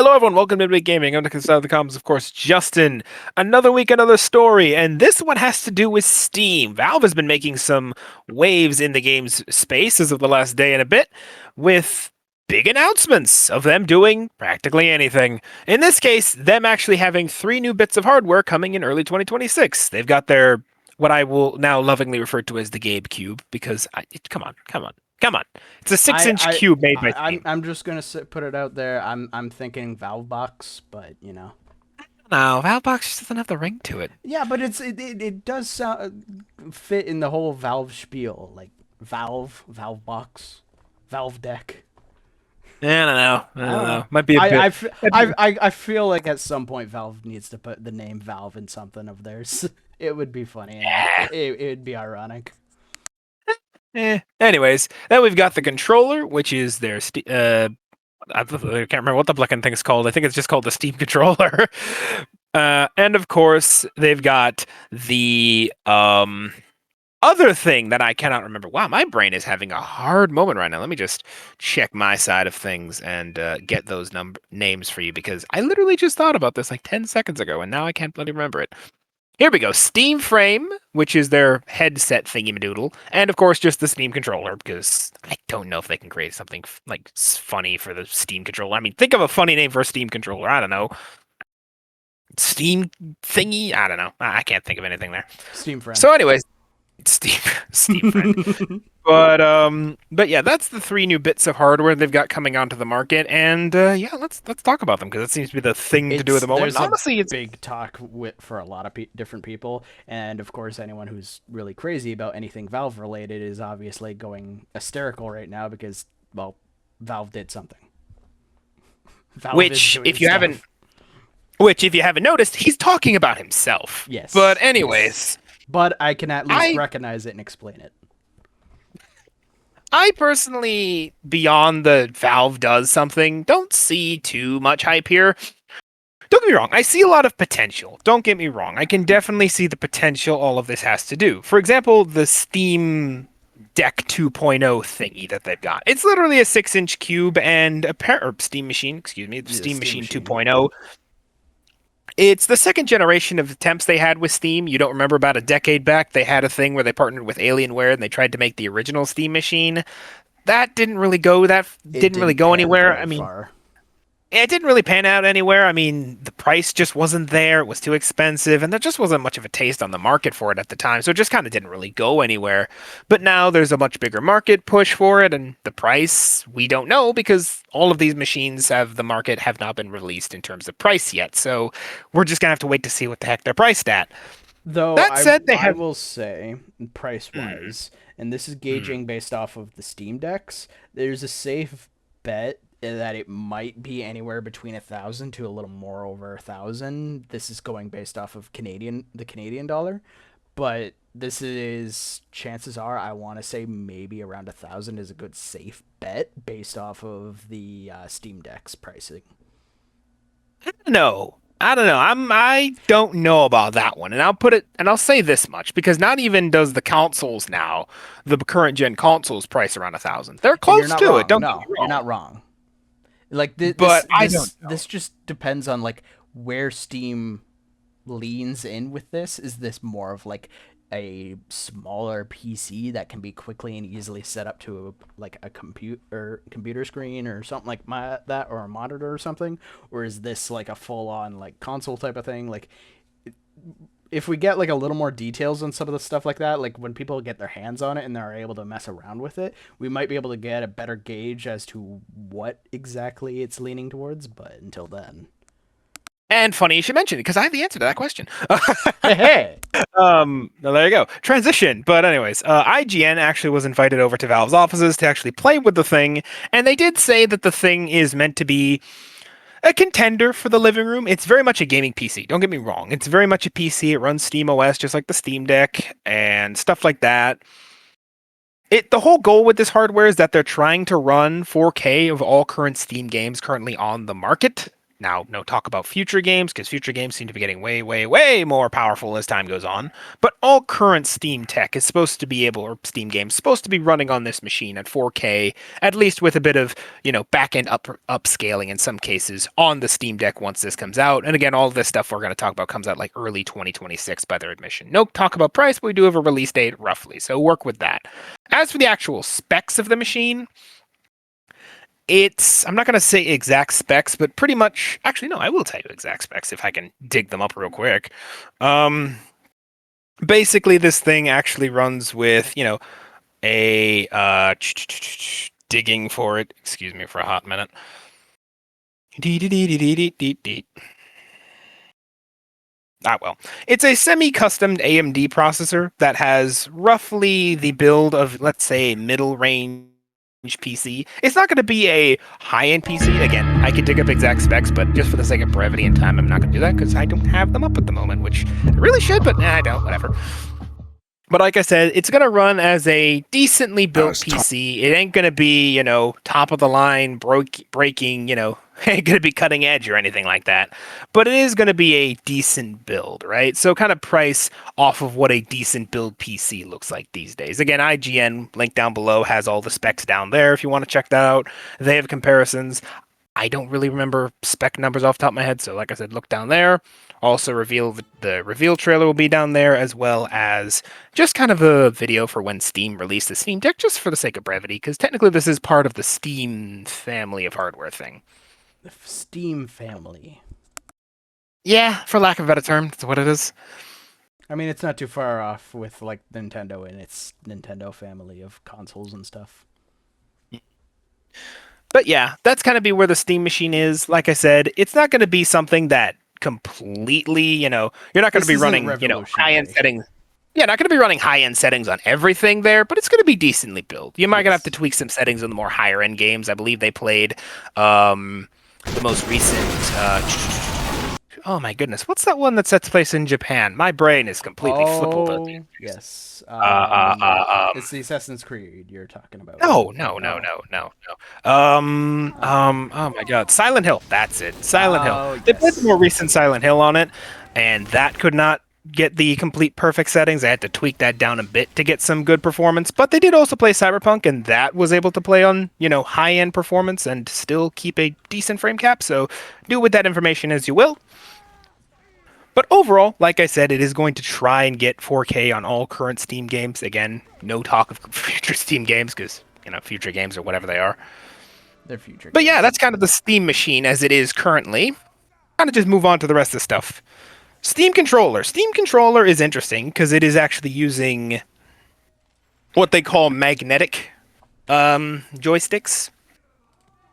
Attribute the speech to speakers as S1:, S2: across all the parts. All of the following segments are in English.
S1: Hello, everyone. Welcome to Big Gaming. I'm Nick of the Comms, of course, Justin. Another week, another story, and this one has to do with Steam. Valve has been making some waves in the game's space as of the last day and a bit, with big announcements of them doing practically anything. In this case, them actually having 3 new bits of hardware coming in early 2026. They've got their what I will now lovingly refer to as the Gabe Cube, because come on, come on, come on. It's a 6-inch
S2: I,
S1: cube made by
S2: I'm
S1: Steam.
S2: I'm just gonna put it out there. I'm thinking Valve Box, but
S1: No, Valvebox just doesn't have the ring to it.
S2: yeah, but it does fit in the whole Valve spiel, like Valve Box, Valve Deck.
S1: I don't know. I
S2: I
S1: don't
S2: don't
S1: know.
S2: know.
S1: Might be a bit.
S2: I feel like at some point Valve needs to put the name Valve in something of theirs. It would be funny enough. It would be ironic.
S1: Anyways, then we've got the controller, which is their I can't remember what the blicking thing's called. I think it's just called the Steam controller. And of course, they've got the other thing that I cannot remember. Wow, my brain is having a hard moment right now. Let me just check my side of things and get those names for you because I literally just thought about this like 10 seconds ago and now I can't bloody remember it. Here we go. Steam Frame, which is their headset thingy-madoodle, and of course just the Steam controller because I don't know if they can create something like funny for the Steam controller. I mean, think of a funny name for a Steam controller. I don't know. Steam thingy? I don't know. I can't think of anything there.
S2: Steam friend.
S1: So anyways, Steam Steam friend. But yeah, that's the 3 new bits of hardware they've got coming onto the market, and yeah, let's talk about them because it seems to be the thing to do at
S2: It's
S1: the moment.
S2: there's a
S1: Honestly, it's
S2: big talk for a lot of different people, and of course, anyone who's really crazy about anything Valve related is obviously going hysterical right now because well, Valve did something. Valve is
S1: which
S2: doing
S1: if you haven't
S2: stuff.
S1: Which, if you haven't noticed, he's talking about himself. But
S2: Yes,
S1: anyways,
S2: but I can at least
S1: I
S2: recognize it and explain it.
S1: I personally, beyond the Valve does something, don't see too much hype here. Don't get me wrong, I see a lot of potential. Don't get me wrong, I can definitely see the potential all of this has to do. For example, the Steam Deck 2.0 thingy that they've got. It's literally a 6-inch cube and a Steam Machine, excuse me,
S2: The
S1: Steam
S2: Steam
S1: Machine
S2: Machine.
S1: 2.0. It's the second generation of attempts they had with Steam. You don't remember about a decade back, they had a thing where they partnered with Alienware and they tried to make the original Steam machine. That
S2: It
S1: didn't really
S2: didn't
S1: go
S2: pan
S1: anywhere. I
S2: very
S1: mean,
S2: far.
S1: it didn't really pan out anywhere. I mean, the price just wasn't there. It was too expensive, and there just wasn't much of a taste on the market for it at the time. So it just kind of didn't really go anywhere. But now there's a much bigger market push for it, and the price we don't know because all of these machines have not been released in terms of price yet. So we're just gonna have to wait to see what the heck they're priced at.
S2: Though
S1: That said, they
S2: I
S1: have.
S2: will say, price
S1: Mm,
S2: wise, and this is
S1: mm.
S2: gauging based off of the Steam decks, there's a safe bet that it might be anywhere between 1,000 to a little more over 1,000. This is going based off of the Canadian dollar, but this is chances are I want to say maybe around 1,000 is a good safe bet based off of the Steam decks pricing.
S1: No, I don't know. I don't know about that one, and I'll say this much because not even does the consoles now, the current gen consoles price around 1,000. They're
S2: And you're
S1: close
S2: not
S1: to it.
S2: wrong.
S1: Don't get me
S2: No, you're
S1: wrong,
S2: not wrong. Like
S1: but I don't know.
S2: this just depends on like where Steam leans in with this. Is this more of like a smaller PC that can be quickly and easily set up to like a computer screen or something like that, or a monitor or something, or is this like a full on like console type of thing? Like if we get like a little more details on some of the stuff like that, like when people get their hands on it and they're able to mess around with it, we might be able to get a better gauge as to what exactly it's leaning towards. But until then,
S1: And funny you should mention it because I have the answer to that question.
S2: hey, hey,
S1: Well, there you go. Transition. But anyways, IGN actually was invited over to Valve's offices to actually play with the thing, and they did say that the thing is meant to be a contender for the living room. It's very much a gaming PC. Don't get me wrong. It's very much a PC. It runs Steam OS just like the Steam Deck and stuff like that. The whole goal with this hardware is that they're trying to run 4K of all current Steam games currently on the market. Now, no talk about future games, because future games seem to be getting way, way, way more powerful as time goes on. But all current Steam tech is supposed to be able, or Steam games, supposed to be running on this machine at 4K, at least with a bit of, back-end upscaling in some cases on the Steam Deck once this comes out. And again, all of this stuff we're going to talk about comes out like early 2026 by their admission. No talk about price, but we do have a release date roughly, so work with that. As for the actual specs of the machine, I'm not going to say exact specs, but pretty much, actually, no, I will tell you exact specs if I can dig them up real quick. Basically, this thing actually runs with, a, digging for it. Excuse me for a hot minute. Well, it's a semi-customed AMD processor that has roughly the build of, let's say, middle range PC. It's not going to be a high-end PC. Again, I could dig up exact specs, but just for the sake of brevity and time, I'm not going to do that because I don't have them up at the moment, which I really should, but I don't, whatever. But like I said, it's going to run as a decently built PC. It ain't going to be, top of the line, breaking, ain't going to be cutting edge or anything like that. But it is going to be a decent build, right? So kind of price off of what a decent build PC looks like these days. Again, IGN, link down below, has all the specs down there if you want to check that out. They have comparisons. I don't really remember spec numbers off the top of my head, so like I said, look down there. Also, the reveal trailer will be down there, as well as just kind of a video for when Steam released the Steam Deck, just for the sake of brevity, because technically this is part of the Steam family of hardware thing.
S2: The Steam family.
S1: Yeah, for lack of a better term, that's what it is.
S2: I mean, it's not too far off with like Nintendo and its Nintendo family of consoles and stuff.
S1: But yeah, that's kind of be where the Steam machine is. Like I said, it's not going to be something that completely, you're not going to be running, high-end settings. Yeah, not going to be running high-end settings on everything there, but it's going to be decently built. You might going to have to tweak some settings on the more higher-end games. I believe they played the most recent... oh my goodness, what's that one that sets place in Japan? My brain is completely flippable.
S2: Yes.
S1: It's
S2: it's the Assassin's Creed you're talking about.
S1: No. Oh my God, Silent Hill. That's it. Silent Hill. They put the more recent Silent Hill on it, and that could not get the complete perfect settings. I had to tweak that down a bit to get some good performance. But they did also play Cyberpunk, and that was able to play on, high-end performance and still keep a decent frame cap. So do with that information as you will. But overall, like I said, it is going to try and get 4K on all current Steam games. Again, no talk of future Steam games because, future games or whatever they are.
S2: They're future
S1: But
S2: games.
S1: yeah, that's kind of the Steam machine as it is currently. Kind of just move on to the rest of the stuff. Steam Controller. Steam Controller is interesting because it is actually using what they call magnetic joysticks.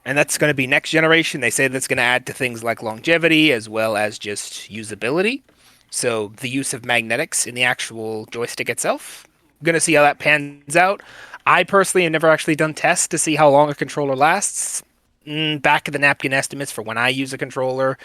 S1: And that's going to be next generation. They say that's going to add to things like longevity as well as just usability. So the use of magnetics in the actual joystick itself. Going to see how that pans out. I personally have never actually done tests to see how long a controller lasts. Back of the napkin estimates for when I use a controller,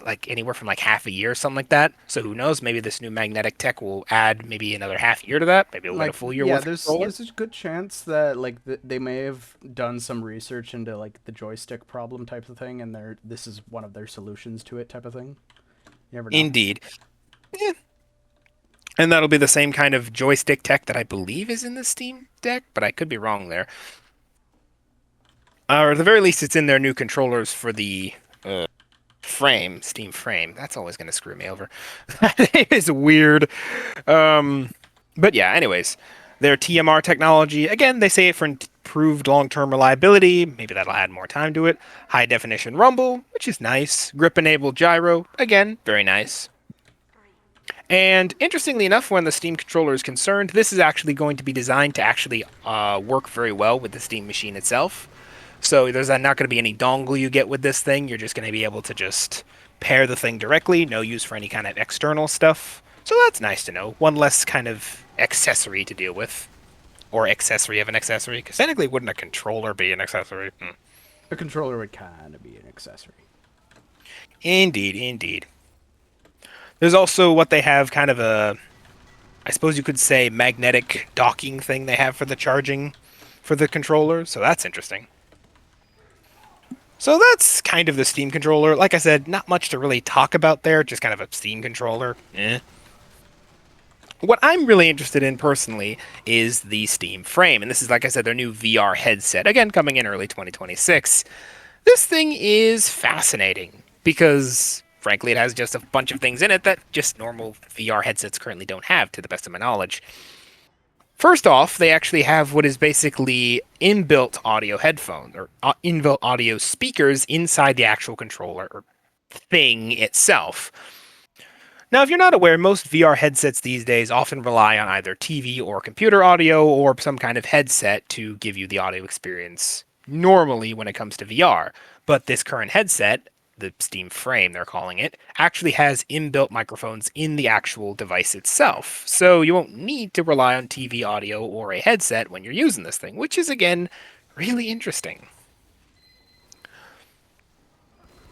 S1: like anywhere from like half a year or something like that. So who knows? Maybe this new magnetic tech will add maybe another half year to that. Maybe we'll get a full year worth of controller.
S2: There's a good chance that like they may have done some research into like the joystick problem type of thing, and this is one of their solutions to it type of thing. You never know.
S1: Indeed. Yeah. And that'll be the same kind of joystick tech that I believe is in the Steam Deck, but I could be wrong there. Or at the very least, it's in their new controllers for the Steam Frame. That's always going to screw me over. That is weird. But yeah, anyways, their TMR technology, again, they say it for improved long-term reliability. Maybe that'll add more time to it. High definition rumble, which is nice. Grip-enabled gyro, again, very nice. And interestingly enough, when the Steam controller is concerned, this is actually going to be designed to actually work very well with the Steam machine itself. So there's not going to be any dongle you get with this thing. You're just going to be able to just pair the thing directly. No use for any kind of external stuff. So that's nice to know. One less kind of accessory to deal with. Or accessory of an accessory. Because technically, wouldn't a controller be an accessory?
S2: A controller would kind of be an accessory.
S1: Indeed, indeed. There's also what they have kind of a, I suppose you could say, magnetic docking thing they have for the charging for the controller. So that's interesting. So that's kind of the Steam controller. Like I said, not much to really talk about there, just kind of a Steam controller. What I'm really interested in personally is the Steam Frame, and this is, like I said, their new VR headset, again, coming in early 2026. This thing is fascinating because, frankly, it has just a bunch of things in it that just normal VR headsets currently don't have, to the best of my knowledge. First off, they actually have what is basically inbuilt audio headphones, or inbuilt audio speakers inside the actual controller or thing itself. Now, if you're not aware, most VR headsets these days often rely on either TV or computer audio or some kind of headset to give you the audio experience normally when it comes to VR. But this current headset, the Steam Frame they're calling it, actually has inbuilt microphones in the actual device itself. So you won't need to rely on TV audio or a headset when you're using this thing, which is, again, really interesting.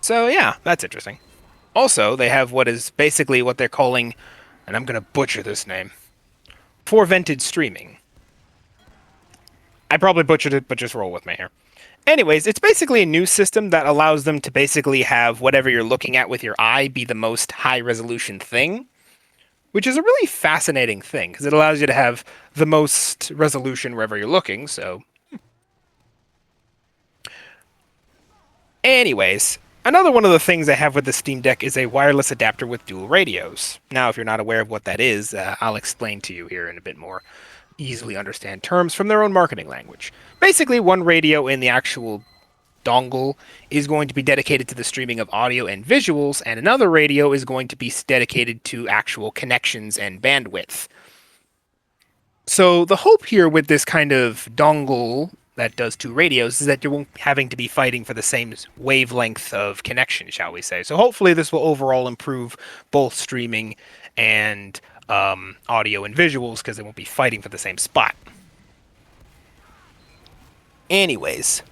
S1: So yeah, that's interesting. Also, they have what is basically what they're calling, and I'm going to butcher this name, Forvented Streaming. I probably butchered it, but just roll with me here. Anyways, it's basically a new system that allows them to basically have whatever you're looking at with your eye be the most high resolution thing, which is a really fascinating thing because it allows you to have the most resolution wherever you're looking. So, anyways, another one of the things I have with the Steam Deck is a wireless adapter with dual radios. Now, if you're not aware of what that is, I'll explain to you here in a bit more easily understand terms from their own marketing language. Basically, one radio in the actual dongle is going to be dedicated to the streaming of audio and visuals, and another radio is going to be dedicated to actual connections and bandwidth. So the hope here with this kind of dongle that does two radios is that you won't having to be fighting for the same wavelength of connection, shall we say. So hopefully this will overall improve both streaming and audio and visuals because they won't be fighting for the same spot. Anyways,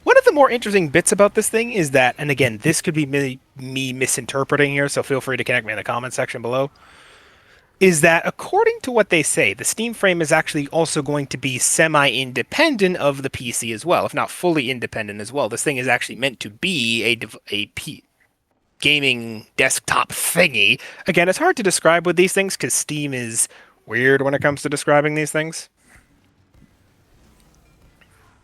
S1: one of the more interesting bits about this thing is that, and again, this could be me misinterpreting here, so feel free to connect me in the comment section below, is that according to what they say, the Steam Frame is actually also going to be semi-independent of the PC as well, if not fully independent as well. This thing is actually meant to be a gaming desktop thingy. Again, it's hard to describe with these things because Steam is weird when it comes to describing these things.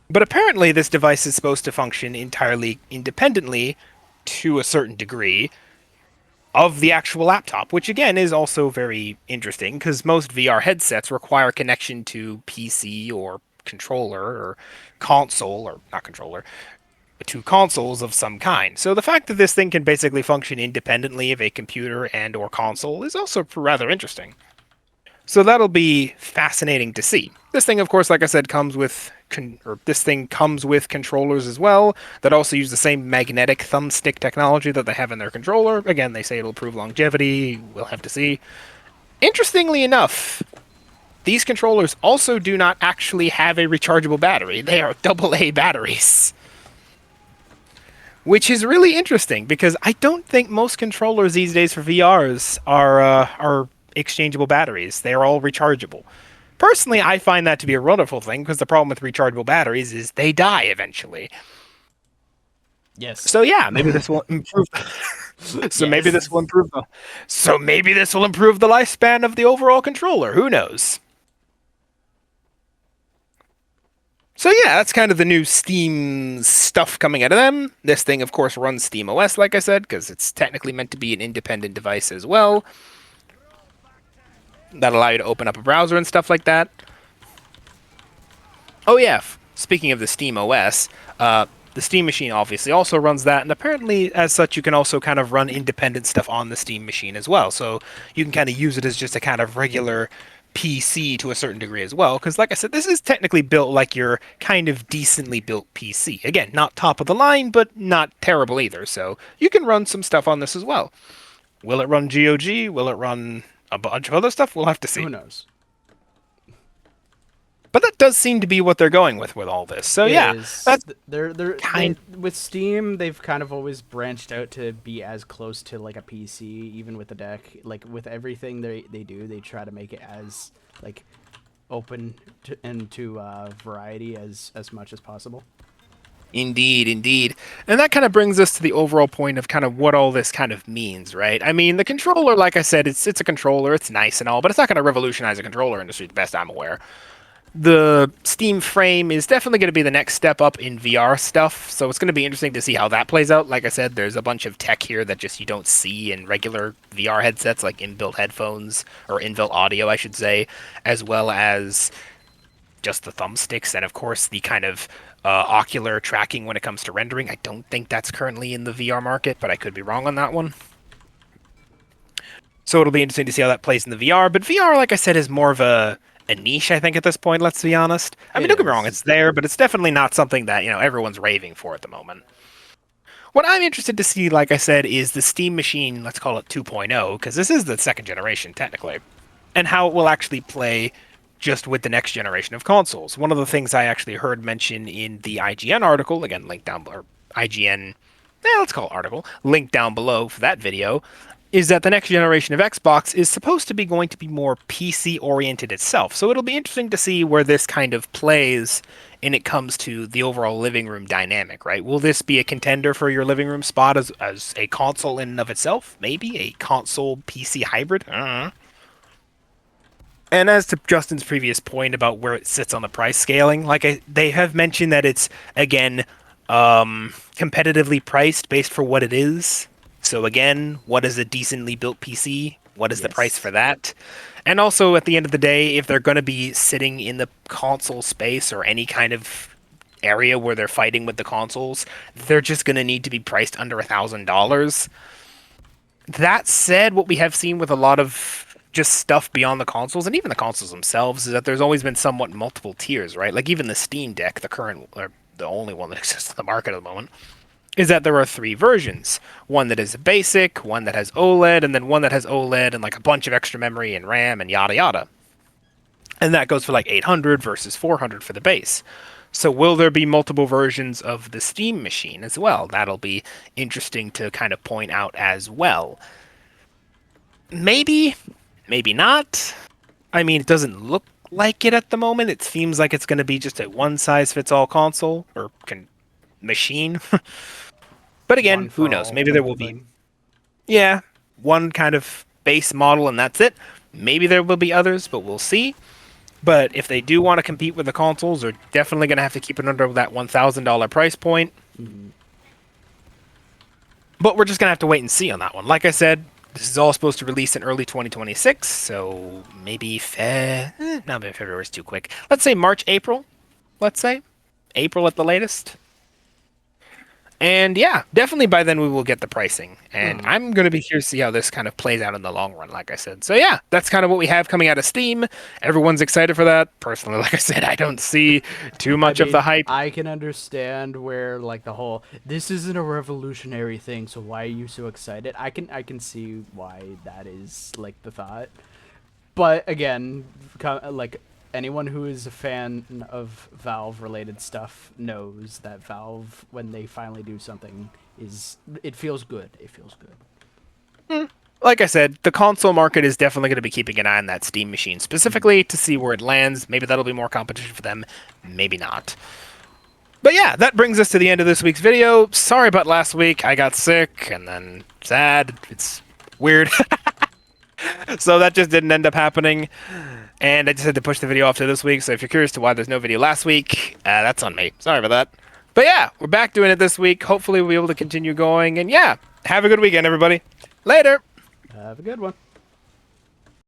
S1: But apparently this device is supposed to function entirely independently to a certain degree of the actual laptop, which again is also very interesting because most VR headsets require connection to PC or controller or console, or not controller, to consoles of some kind. So the fact that this thing can basically function independently of a computer and or console is also rather interesting. So that'll be fascinating to see. This thing, of course, like I said, comes with controllers as well that also use the same magnetic thumbstick technology that they have in their controller. Again, they say it'll improve longevity. We'll have to see. Interestingly enough, these controllers also do not actually have a rechargeable battery. They are AA batteries. Which is really interesting because I don't think most controllers these days for VRs are exchangeable batteries. They are all rechargeable. Personally, I find that to be a wonderful thing because the problem with rechargeable batteries is they die eventually.
S2: Yes.
S1: So yeah, maybe this will improve. Maybe this will improve the. So maybe this will improve the lifespan of the overall controller. Who knows? So yeah, that's kind of the new Steam stuff coming out of them. This thing, of course, runs Steam OS, like I said, because it's technically meant to be an independent device as well. That allow you to open up a browser and stuff like that. Oh yeah, speaking of the Steam OS, the Steam machine obviously also runs that, and apparently, as such, you can also kind of run independent stuff on the Steam machine as well. So you can kind of use it as just a kind of regular PC to a certain degree as well, because like I said, this is technically built like your kind of decently built PC. Again, not top of the line, but not terrible either, so you can run some stuff on this as well. Will it run GOG? Will it run a bunch of other stuff? We'll have to see.
S2: Who knows?
S1: But that does seem to be what they're going with all this. So yeah, that's
S2: with Steam, they've kind of always branched out to be as close to like a PC, even with the deck. Like with everything they do, they try to make it as like open to variety as much as possible.
S1: Indeed, indeed. And that kind of brings us to the overall point of kind of what all this kind of means, right? I mean, the controller, like I said, it's a controller, it's nice and all, but it's not going to revolutionize the controller industry, the best I'm aware. The Steam Frame is definitely going to be the next step up in VR stuff, so it's going to be interesting to see how that plays out. Like I said, there's a bunch of tech here that just you don't see in regular VR headsets, like inbuilt headphones, or inbuilt audio, I should say, as well as just the thumbsticks, and of course the kind of ocular tracking when it comes to rendering. I don't think that's currently in the VR market, but I could be wrong on that one. So it'll be interesting to see how that plays in the VR. But VR, like I said, is more of a niche, I think, at this point. Let's be honest. I mean,
S2: It
S1: don't get me wrong;
S2: is.
S1: it's there, but it's definitely not something that everyone's raving for at the moment. What I'm interested to see, like I said, is the Steam Machine. Let's call it 2.0, because this is the second generation technically, and how it will actually play just with the next generation of consoles. One of the things I actually heard mentioned in the IGN article, again, link down or IGN, let's call it article, link down below for that video, is that the next generation of Xbox is supposed to be going to be more PC oriented itself. So it'll be interesting to see where this kind of plays and it comes to the overall living room dynamic, right? Will this be a contender for your living room spot as a console in and of itself? Maybe a console PC hybrid? I don't know. And as to Justin's previous point about where it sits on the price scaling, they have mentioned that it's again competitively priced based for what it is. So again, what is a decently built PC? What is the price
S2: Yes.
S1: for that? And also at the end of the day, if they're going to be sitting in the console space or any kind of area where they're fighting with the consoles, they're just going to need to be priced under $1,000. That said, what we have seen with a lot of just stuff beyond the consoles and even the consoles themselves is that there's always been somewhat multiple tiers, right? Like even the Steam Deck, the current or the only one that exists in the market at the moment, is that there are three versions. One that is basic, one that has OLED, and then one that has OLED and like a bunch of extra memory and RAM and yada yada. And that goes for like 800 versus 400 for the base. So will there be multiple versions of the Steam machine as well? That'll be interesting to kind of point out as well. Maybe, maybe not. I mean, it doesn't look like it at the moment. It seems like it's going to be just a one size fits all console or machine. But
S2: One
S1: again, who
S2: for
S1: knows?
S2: all
S1: Maybe there
S2: type
S1: will
S2: of
S1: be,
S2: thing.
S1: yeah, one kind of base model and that's it. Maybe there will be others, but we'll see. But if they do want to compete with the consoles, they're definitely going to have to keep it under that $1,000 price point.
S2: Hmm.
S1: But we're just going to have to wait and see on that one. Like I said, this is all supposed to release in early 2026, so maybe no, maybe February is too quick. Let's say March, April. Let's say April at the latest. And yeah, definitely by then we will get the pricing. And
S2: Hmm.
S1: I'm going to be curious to see how this kind of plays out in the long run, like I said. So yeah, that's kind of what we have coming out of Steam. Everyone's excited for that. Personally, like I said, I don't see too
S2: I
S1: much of the
S2: mean,
S1: hype.
S2: I can understand where like the whole this isn't a revolutionary thing, so why are you so excited? I can see why that is like the thought. But again, like anyone who is a fan of Valve related stuff knows that Valve, when they finally do something, it feels good. It feels good.
S1: Like I said, the console market is definitely going to be keeping an eye on that Steam machine, specifically to see where it lands. Maybe that'll be more competition for them, maybe not. But yeah, that brings us to the end of this week's video. Sorry about last week. I got sick and then sad. It's weird. So that just didn't end up happening. And I just had to push the video off to this week. So if you're curious to why there's no video last week, that's on me. Sorry about that. But yeah, we're back doing it this week. Hopefully we'll be able to continue going. And yeah, have a good weekend, everybody. Later.
S2: Have a good one.